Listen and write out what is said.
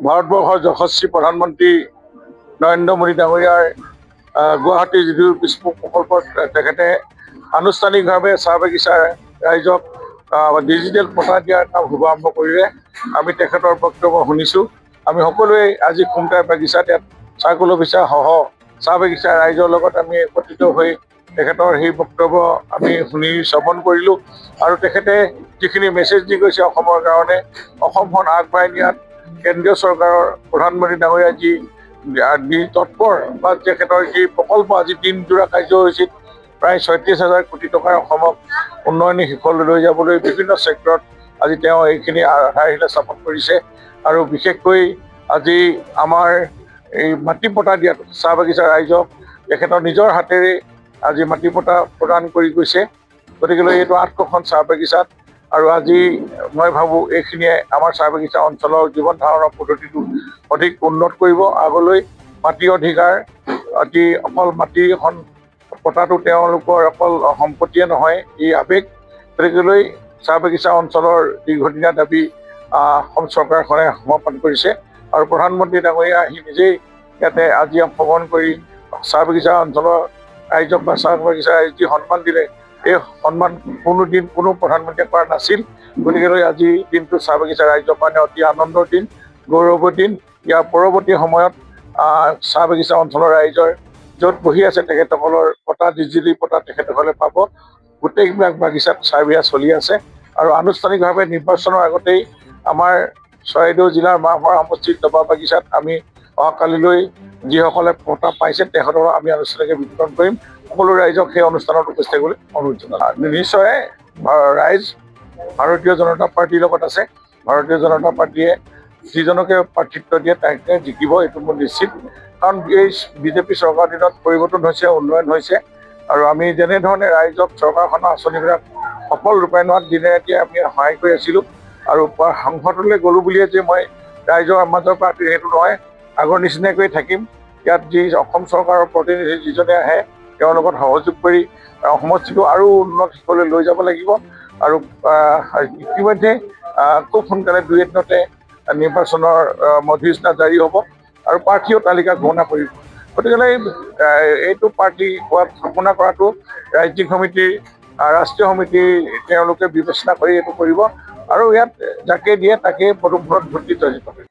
ভাৰতবৰ্ষৰ যশস্বী প্ৰধানমন্ত্ৰী নৰেন্দ্ৰ মোদী ডাঙৰীয়াৰ গুৱাহাটী যিটো বিস্ফোৰক প্ৰকল্পত তেখেতে আনুষ্ঠানিকভাৱে চাহ বাগিচাৰ ৰাইজক ডিজিটেল পটা দিয়াৰ কাম শুভাৰম্ভ কৰিলে। আমি তেখেতৰ বক্তব্য শুনিছোঁ। আমি সকলোৱে আজি খুমটাই বাগিচাত ইয়াত চাৰ্কল অফিচাৰ সহ চাহ বাগিচাৰ ৰাইজৰ লগত আমি একত্ৰিত হৈ তেখেতৰ সেই বক্তব্য আমি শুনি শ্ৰৱণ কৰিলোঁ। আৰু তেখেতে যিখিনি মেছেজ দি গৈছে অসমৰ কাৰণে, অসমখন আগবঢ়াই নিয়াত কেন্দ্ৰীয় চৰকাৰৰ প্ৰধানমন্ত্ৰী ডাঙৰীয়া যি তৎপৰ বা তেখেতৰ যি প্ৰকল্প আজি দিনজোৰা কাৰ্যসূচীত প্ৰায় ৩৬,০০০ কোটি টকাৰ অসমক উন্নয়নী শিখৰলৈ লৈ যাবলৈ বিভিন্ন ছেক্টৰত আজি তেওঁ এইখিনি আধাৰশিলা স্থাপন কৰিছে। আৰু বিশেষকৈ আজি আমাৰ এই মাটি পটা দিয়াত চাহ বাগিচাৰ ৰাইজক তেখেতৰ নিজৰ হাতেৰে আজি মাটি পটা প্ৰদান কৰি গৈছে। গতিকেলৈ এইটো ৮০০খন চাহ বাগিচাত আৰু আজি মই ভাবোঁ এইখিনিয়ে আমাৰ চাহ বাগিচা অঞ্চলৰ জীৱন ধাৰণৰ পদ্ধতিটো অধিক উন্নত কৰিব। আগলৈ মাটিৰ অধিকাৰ অকল মাটি এখন পতাটো তেওঁলোকৰ অকল সম্পত্তিয়ে নহয়, ই আৱেগ। গতিকেলৈ চাহ বাগিচা অঞ্চলৰ দীৰ্ঘদিনীয়া দাবী অসম চৰকাৰখনে সমৰ্পণ কৰিছে। আৰু প্ৰধানমন্ত্ৰী ডাঙৰীয়া আহি নিজেই ইয়াতে আজি অংশগ্ৰহণ কৰি চাহ বাগিচা অঞ্চলৰ ৰাইজক বা চাহ বাগিচা ৰাইজ যি সন্মান দিলে, এই সন্মান কোনো প্ৰধানমন্ত্ৰীয়ে কৰা নাছিল। গতিকেলৈ আজি দিনটো চাহ বাগিচা ৰাইজৰ কাৰণে অতি আনন্দৰ দিন, গৌৰৱৰ দিন। ইয়াৰ পৰৱৰ্তী সময়ত চাহ বাগিচা অঞ্চলৰ ৰাইজৰ য'ত বহি আছে তেখেতসকলৰ পটা ডিজিটেলি পটা তেখেতসকলে পাব। গোটেইবিলাক বাগিচাত চাৰ্ভে চলি আছে। আৰু আনুষ্ঠানিকভাৱে নিৰ্বাচনৰ আগতেই আমাৰ চৰাইদেউ জিলাৰ মাহমৰা সমষ্টিৰ দবা বাগিচাত আমি অহাকালিলৈ যিসকলে পটা পাইছে তেখেতক আমি আনুষ্ঠানিকভাৱে বিতৰণ কৰিম। সকলো ৰাইজক সেই অনুষ্ঠানত উপস্থিত কৰিবলৈ অনুৰোধ জনালোঁ। নিশ্চয় ৰাইজ ভাৰতীয় জনতা পাৰ্টীৰ লগত আছে। ভাৰতীয় জনতা পাৰ্টীয়ে যিজনকে প্ৰাৰ্থিত্ব দিয়ে তাকে জিকিব, এইটো মোৰ নিশ্চিত। কাৰণ এই বিজেপি চৰকাৰৰ দিনত পৰিৱৰ্তন হৈছে, উন্নয়ন হৈছে। আৰু আমি যেনেধৰণে ৰাইজক চৰকাৰখনৰ আঁচনিবিলাক সফল ৰূপায়ণ হোৱাত দিনে ৰাতিয়ে আমি সহায় কৰি আছিলোঁ। আৰু সংসদলৈ গ'লোঁ বুলিয়ে যে মই ৰাইজৰ মাজৰ পৰা সেইটো নহয়, আগৰ নিচিনাকৈ থাকিম। ইয়াত যি অসম চৰকাৰৰ প্ৰতিনিধি যিজনে আহে তেওঁৰ লগত সহযোগ কৰি সমষ্টিটো আৰু উন্নত শিখৰলৈ লৈ যাব লাগিব। আৰু ইতিমধ্যে খুব সোনকালে ২ এদিনতে নিৰ্বাচনৰ মধ্যস্থতা জাৰি হ'ব আৰু প্ৰাৰ্থীও তালিকা ঘোষণা কৰিব। গতিকে এইটো পাৰ্টি হোৱাত স্থাপনা কৰাটো ৰাজ্যিক সমিতিৰ ৰাষ্ট্ৰীয় সমিতিৰ তেওঁলোকে বিবেচনা কৰি এইটো কৰিব। আৰু ইয়াত যাকে দিয়ে তাকে পদুমফুলত ভোট দি জয়যুক্ত কৰিব।